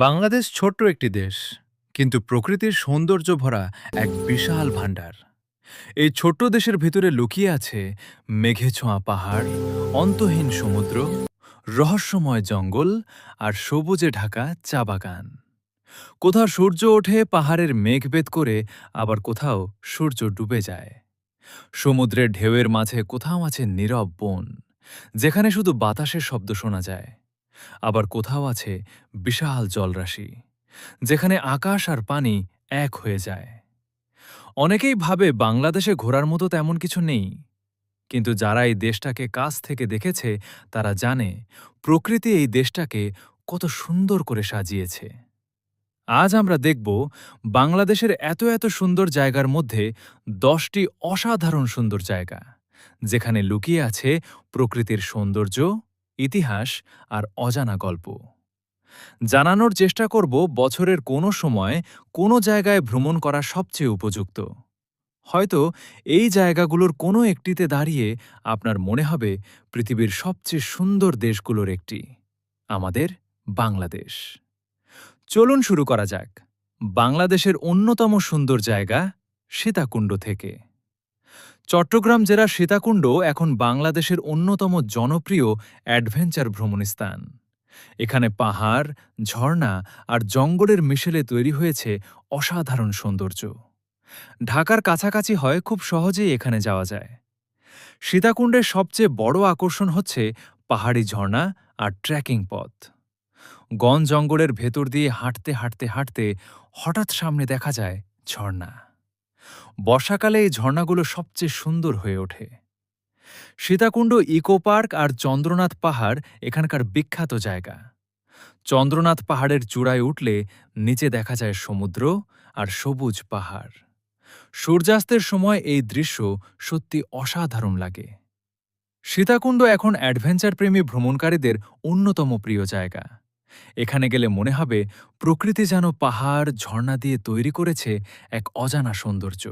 বাংলাদেশ ছোট্ট একটি দেশ, কিন্তু প্রকৃতির সৌন্দর্য ভরা এক বিশাল ভাণ্ডার। এই ছোট্ট দেশের ভিতরে লুকিয়ে আছে মেঘে ছোঁয়া পাহাড়, অন্তহীন সমুদ্র, রহস্যময় জঙ্গল আর সবুজে ঢাকা চা বাগান। কোথাও সূর্য ওঠে পাহাড়ের মেঘ ভেদ করে, আবার কোথাও সূর্য ডুবে যায়। সমুদ্রের ঢেউয়ের মাঝে কোথাও আছে নীরব বন, যেখানে শুধু বাতাসের শব্দ শোনা যায়। আবার কোথাও আছে বিশাল জলরাশি, যেখানে আকাশ আর পানি এক হয়ে যায়। অনেকেই ভাবে বাংলাদেশে ঘোরার মতো তেমন কিছু নেই, কিন্তু যারা এই দেশটাকে কাছ থেকে দেখেছে তারা জানে প্রকৃতি এই দেশটাকে কত সুন্দর করে সাজিয়েছে। আজ আমরা দেখব বাংলাদেশের এত এত সুন্দর জায়গার মধ্যে 10টি অসাধারণ সুন্দর জায়গা, যেখানে লুকিয়ে আছে প্রকৃতির সৌন্দর্য, ইতিহাস আর অজানা গল্প। জানানোর চেষ্টা করব বছরের কোনো সময় কোনো জায়গায় ভ্রমণ করা সবচেয়ে উপযুক্ত। হয়তো এই জায়গাগুলোর কোনো একটিতে দাঁড়িয়ে আপনার মনে হবে পৃথিবীর সবচেয়ে সুন্দর দেশগুলোর একটি, আমাদের বাংলাদেশ। চলুন শুরু করা যাক বাংলাদেশের অন্যতম সুন্দর জায়গা সীতাকুণ্ড থেকে। চট্টগ্রাম জেলার সীতাকুণ্ড এখন বাংলাদেশের অন্যতম জনপ্রিয় অ্যাডভেঞ্চার ভ্রমণ স্থান। এখানে পাহাড়, ঝর্ণা আর জঙ্গলের মিশেলে তৈরি হয়েছে অসাধারণ সৌন্দর্য। ঢাকার কাছাকাছি হয়, খুব সহজেই এখানে যাওয়া যায়। সীতাকুণ্ডের সবচেয়ে বড় আকর্ষণ হচ্ছে পাহাড়ি ঝর্ণা আর ট্রেকিং পথ। বন জঙ্গলের ভেতর দিয়ে হাঁটতে হাঁটতে হাঁটতে হঠাৎ সামনে দেখা যায় ঝর্ণা। বর্ষাকালে এই ঝর্ণাগুলো সবচেয়ে সুন্দর হয়ে ওঠে। সীতাকুণ্ড ইকো পার্ক আর চন্দ্রনাথ পাহাড় এখানকার বিখ্যাত জায়গা। চন্দ্রনাথ পাহাড়ের চূড়ায় উঠলে নিচে দেখা যায় সমুদ্র আর সবুজ পাহাড়। সূর্যাস্তের সময় এই দৃশ্য সত্যি অসাধারণ লাগে। সীতাকুণ্ড এখন অ্যাডভেঞ্চার প্রেমী ভ্রমণকারীদের অন্যতম প্রিয় জায়গা। এখানে গেলে মনে হবে প্রকৃতি যেন পাহাড়, ঝর্ণা দিয়ে তৈরি করেছে এক অজানা সৌন্দর্য।